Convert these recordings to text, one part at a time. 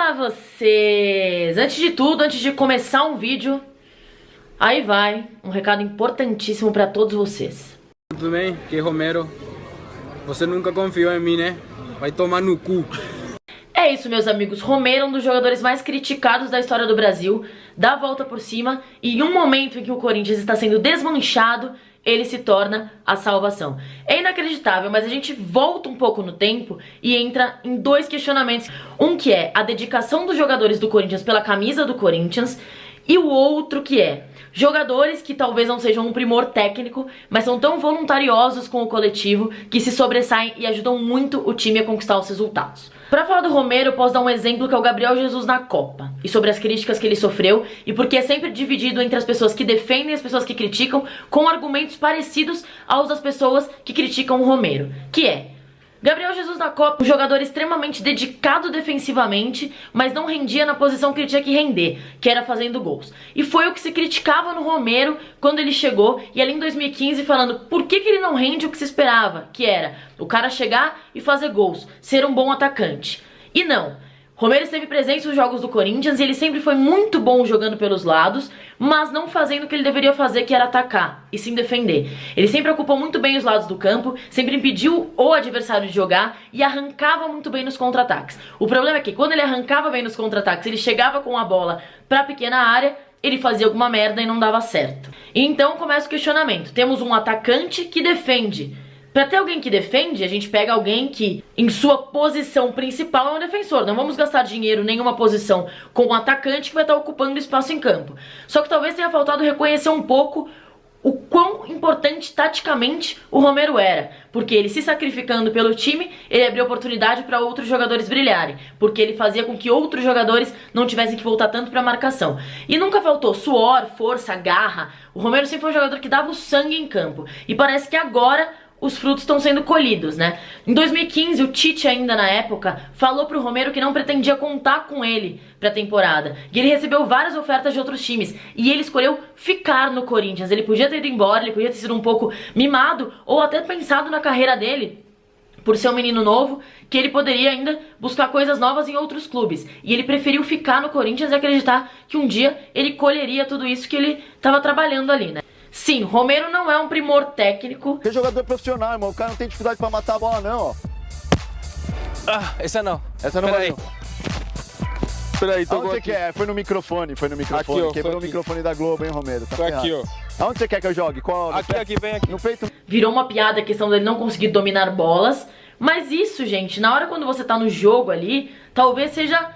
Olá vocês! Antes de tudo, antes de começar um vídeo, aí vai um recado importantíssimo pra todos vocês. Tudo bem? Aqui é Romero. Você nunca confiou em mim, né? Vai tomar no cu. É isso, meus amigos. Romero é um dos jogadores mais criticados da história do Brasil, dá a volta por cima e em um momento em que o Corinthians está sendo desmanchado, ele se torna a salvação. É inacreditável, mas a gente volta um pouco no tempo e entra em dois questionamentos. Um que é a dedicação dos jogadores do Corinthians pela camisa do Corinthians e o outro que é jogadores que talvez não sejam um primor técnico, mas são tão voluntariosos com o coletivo que se sobressaem e ajudam muito o time a conquistar os resultados. Pra falar do Romero, eu posso dar um exemplo que é o Gabriel Jesus na Copa, e sobre as críticas que ele sofreu, e porque é sempre dividido entre as pessoas que defendem e as pessoas que criticam, com argumentos parecidos aos das pessoas que criticam o Romero, que é: Gabriel Jesus na Copa, um jogador extremamente dedicado defensivamente, mas não rendia na posição que ele tinha que render, que era fazendo gols. E foi o que se criticava no Romero quando ele chegou, e ali em 2015 falando por que ele não rende o que se esperava, que era o cara chegar e fazer gols, ser um bom atacante. E não. Romero esteve presente nos jogos do Corinthians e ele sempre foi muito bom jogando pelos lados, mas não fazendo o que ele deveria fazer, que era atacar e sim defender. Ele sempre ocupou muito bem os lados do campo, sempre impediu o adversário de jogar e arrancava muito bem nos contra-ataques. O problema é que quando ele arrancava bem nos contra-ataques, ele chegava com a bola pra pequena área, ele fazia alguma merda e não dava certo. E então começa o questionamento. Temos um atacante que defende. Pra ter alguém que defende, a gente pega alguém que, em sua posição principal, é um defensor. Não vamos gastar dinheiro em nenhuma posição com um atacante que vai estar ocupando espaço em campo. Só que talvez tenha faltado reconhecer um pouco o quão importante taticamente o Romero era. Porque ele se sacrificando pelo time, ele abriu oportunidade para outros jogadores brilharem. Porque ele fazia com que outros jogadores não tivessem que voltar tanto para marcação. E nunca faltou suor, força, garra. O Romero sempre foi um jogador que dava o sangue em campo. E parece que agora os frutos estão sendo colhidos, né? Em 2015, o Tite, ainda na época, falou pro Romero que não pretendia contar com ele pra temporada. E ele recebeu várias ofertas de outros times. E ele escolheu ficar no Corinthians. Ele podia ter ido embora, ele podia ter sido um pouco mimado, ou até pensado na carreira dele, por ser um menino novo, que ele poderia ainda buscar coisas novas em outros clubes. E ele preferiu ficar no Corinthians e acreditar que um dia ele colheria tudo isso que ele estava trabalhando ali, né? Sim, Romero não é um primor técnico. Tem jogador profissional, irmão. O cara não tem dificuldade pra matar a bola, não, ó. Ah, essa não. Essa não vai. Peraí, tô Aonde você quer? Foi no microfone, Aqui, ó, quebrou o microfone da Globo, hein, Romero? Tá ferrado. Aqui, ó. Aonde você quer que eu jogue? Qual? Aqui, vem aqui. No peito. Virou uma piada a questão dele não conseguir dominar bolas. Mas isso, gente, na hora quando você tá no jogo ali, talvez seja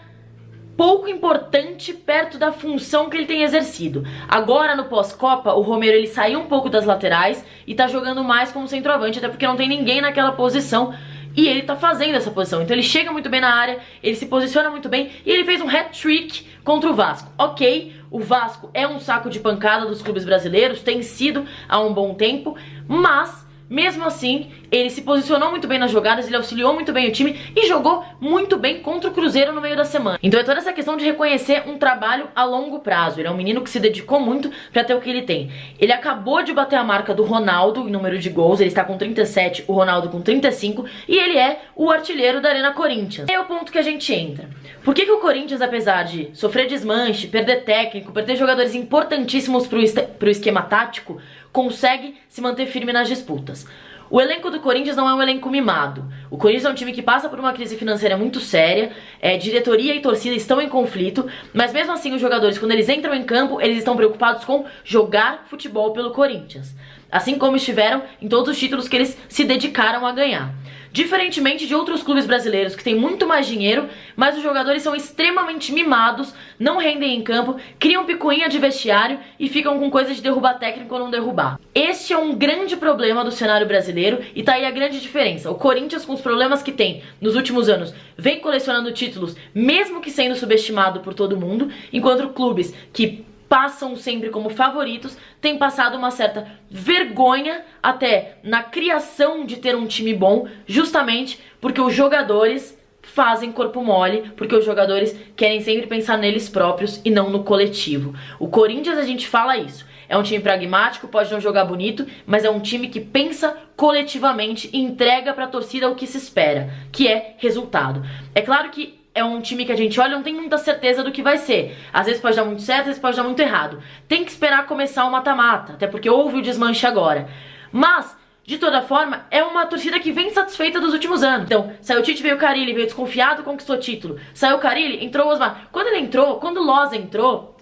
pouco importante perto da função que ele tem exercido. Agora no pós-Copa, o Romero ele saiu um pouco das laterais e tá jogando mais como centroavante, até porque não tem ninguém naquela posição e ele tá fazendo essa posição. Então ele chega muito bem na área, ele se posiciona muito bem e ele fez um hat-trick contra o Vasco. Ok, o Vasco é um saco de pancada dos clubes brasileiros, tem sido há um bom tempo, mas mesmo assim, ele se posicionou muito bem nas jogadas, ele auxiliou muito bem o time e jogou muito bem contra o Cruzeiro no meio da semana. Então é toda essa questão de reconhecer um trabalho a longo prazo. Ele é um menino que se dedicou muito pra ter o que ele tem. Ele acabou de bater a marca do Ronaldo em número de gols, ele está com 37, o Ronaldo com 35, e ele é o artilheiro da Arena Corinthians. É o ponto que a gente entra. Por que o Corinthians, apesar de sofrer desmanche, perder técnico, perder jogadores importantíssimos pro esquema tático, consegue se manter firme nas disputas? O elenco do Corinthians não é um elenco mimado. O Corinthians é um time que passa por uma crise financeira muito séria, diretoria e torcida estão em conflito, mas mesmo assim os jogadores, quando eles entram em campo, eles estão preocupados com jogar futebol pelo Corinthians. Assim como estiveram em todos os títulos que eles se dedicaram a ganhar. Diferentemente de outros clubes brasileiros que têm muito mais dinheiro, mas os jogadores são extremamente mimados, não rendem em campo, criam picuinha de vestiário e ficam com coisa de derrubar técnico ou não derrubar. Este é um grande problema do cenário brasileiro e tá aí a grande diferença. O Corinthians, com os problemas que tem nos últimos anos, vem colecionando títulos, mesmo que sendo subestimado por todo mundo, enquanto clubes que passam sempre como favoritos, tem passado uma certa vergonha até na criação de ter um time bom, justamente porque os jogadores fazem corpo mole, porque os jogadores querem sempre pensar neles próprios e não no coletivo. O Corinthians, a gente fala isso, é um time pragmático, pode não jogar bonito, mas é um time que pensa coletivamente e entrega pra torcida o que se espera, que é resultado. É claro que é um time que a gente olha e não tem muita certeza do que vai ser. Às vezes pode dar muito certo, às vezes pode dar muito errado. Tem que esperar começar o mata-mata, até porque houve o desmanche agora. Mas, de toda forma, é uma torcida que vem satisfeita dos últimos anos. Então, saiu o Tite, veio o Carille, veio desconfiado, conquistou título. Saiu o Carille, entrou o Osmar. Quando ele entrou, quando o Loza entrou,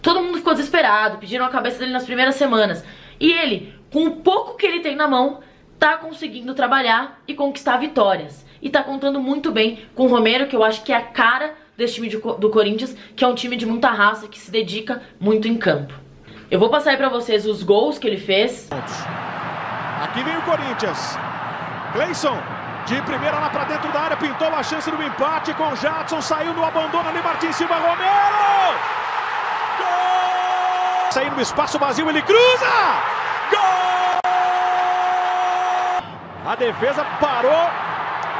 todo mundo ficou desesperado, pediram a cabeça dele nas primeiras semanas. E ele, com o pouco que ele tem na mão, tá conseguindo trabalhar e conquistar vitórias. E tá contando muito bem com o Romero, que eu acho que é a cara desse time do Corinthians, que é um time de muita raça, que se dedica muito em campo. Eu vou passar aí pra vocês os gols que ele fez. Aqui vem o Corinthians. Cleison, de primeira lá pra dentro da área, pintou a chance do empate com o Jadson, saiu no abandono ali, Martins Silva, Romero! Gol! Saindo no espaço vazio, ele cruza! Gol! A defesa parou,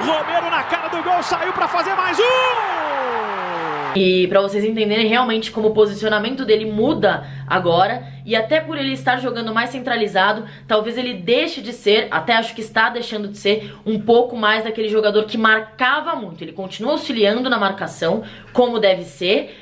Romero na cara do gol, saiu pra fazer mais um! E pra vocês entenderem realmente como o posicionamento dele muda agora, e até por ele estar jogando mais centralizado, talvez ele deixe de ser, até acho que está deixando de ser, um pouco mais daquele jogador que marcava muito. Ele continua auxiliando na marcação, como deve ser,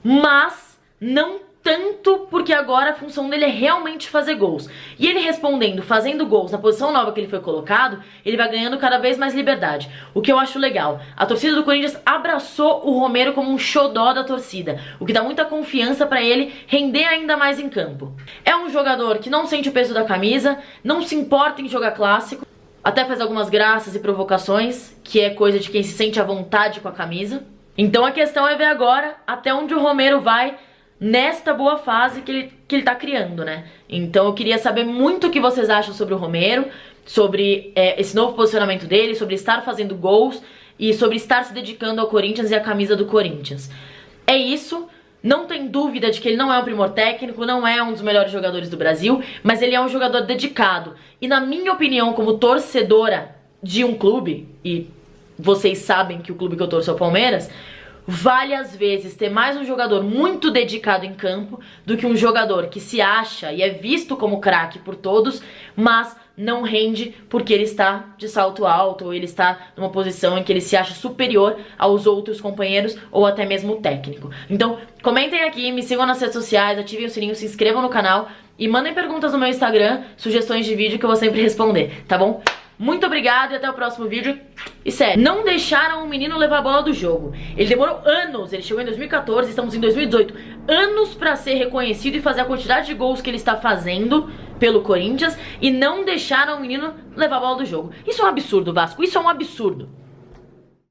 mas não tanto, porque agora a função dele é realmente fazer gols. E ele respondendo, fazendo gols na posição nova que ele foi colocado, ele vai ganhando cada vez mais liberdade. O que eu acho legal, a torcida do Corinthians abraçou o Romero como um xodó da torcida, o que dá muita confiança pra ele render ainda mais em campo. É um jogador que não sente o peso da camisa, não se importa em jogar clássico, até faz algumas graças e provocações, que é coisa de quem se sente à vontade com a camisa. Então a questão é ver agora até onde o Romero vai nesta boa fase que ele tá criando, né? Então eu queria saber muito o que vocês acham sobre o Romero, sobre esse novo posicionamento dele, sobre estar fazendo gols e sobre estar se dedicando ao Corinthians e à camisa do Corinthians. É isso, não tem dúvida de que ele não é um primor técnico, não é um dos melhores jogadores do Brasil, mas ele é um jogador dedicado. E na minha opinião, como torcedora de um clube, e vocês sabem que o clube que eu torço é o Palmeiras, vale às vezes ter mais um jogador muito dedicado em campo do que um jogador que se acha e é visto como craque por todos, mas não rende porque ele está de salto alto ou ele está numa posição em que ele se acha superior aos outros companheiros ou até mesmo o técnico. Então comentem aqui, me sigam nas redes sociais, ativem o sininho, se inscrevam no canal e mandem perguntas no meu Instagram, sugestões de vídeo que eu vou sempre responder, tá bom? Muito obrigada e até o próximo vídeo. E sério, não deixaram o menino levar a bola do jogo. Ele demorou anos, ele chegou em 2014, estamos em 2018. Anos pra ser reconhecido e fazer a quantidade de gols que ele está fazendo pelo Corinthians. E não deixaram o menino levar a bola do jogo. Isso é um absurdo, Vasco, isso é um absurdo.